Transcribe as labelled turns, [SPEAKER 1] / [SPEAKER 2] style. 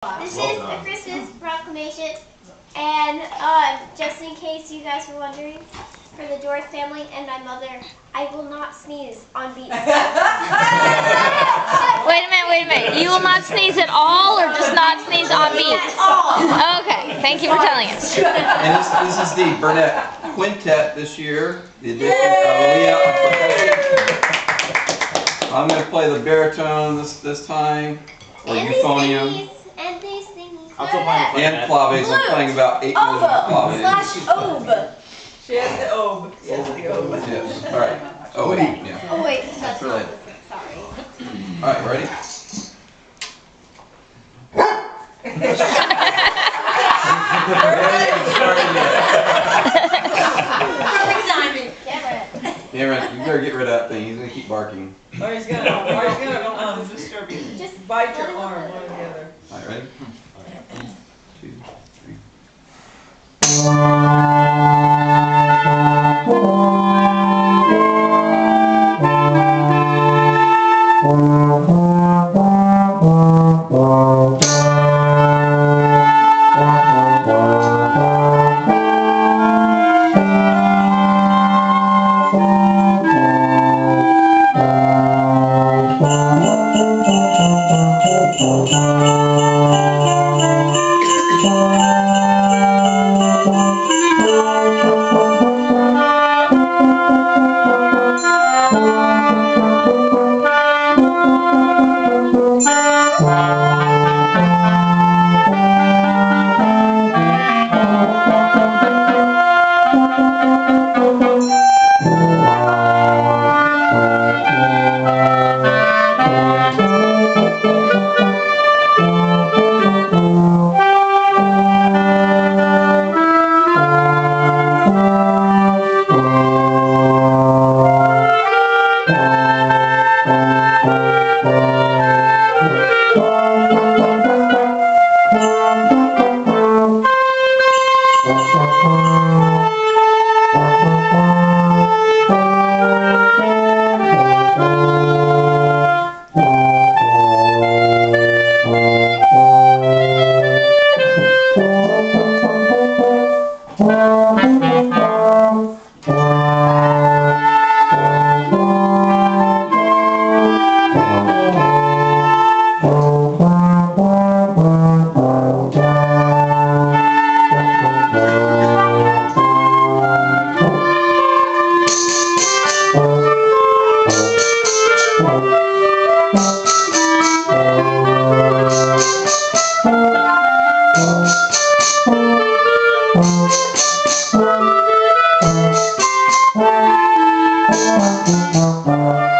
[SPEAKER 1] This is the Christmas proclamation, and just in case you guys were wondering, for the Dorff family and my mother, I will not sneeze on beat.
[SPEAKER 2] Wait a minute. You will not sneeze at all, or just not sneeze on beat?
[SPEAKER 1] At all.
[SPEAKER 2] Okay, thank you for telling us.
[SPEAKER 3] And this is the Burnett Quintet this year. The addition of Leah on percussion. I'm going to play the baritone this time, or
[SPEAKER 1] And
[SPEAKER 3] euphonium,
[SPEAKER 1] these thingies.
[SPEAKER 3] and claves. I'm playing about 8 measures of claves.
[SPEAKER 1] Oboe/oboe.
[SPEAKER 4] She has the oboe. She has the oboe.
[SPEAKER 3] Yes. All right. Oh wait. Yeah.
[SPEAKER 1] Oh wait, that's
[SPEAKER 3] really-
[SPEAKER 1] not. Sorry.
[SPEAKER 3] All right. Ready?
[SPEAKER 4] Perfect timing.
[SPEAKER 1] Get
[SPEAKER 3] You better get rid of that thing. He's going to keep barking.
[SPEAKER 4] Or he's gonna disturb you.
[SPEAKER 1] Just
[SPEAKER 4] Bite your arm, one or the other.
[SPEAKER 3] All right. Ready? 2, 3.
[SPEAKER 5] Thank you.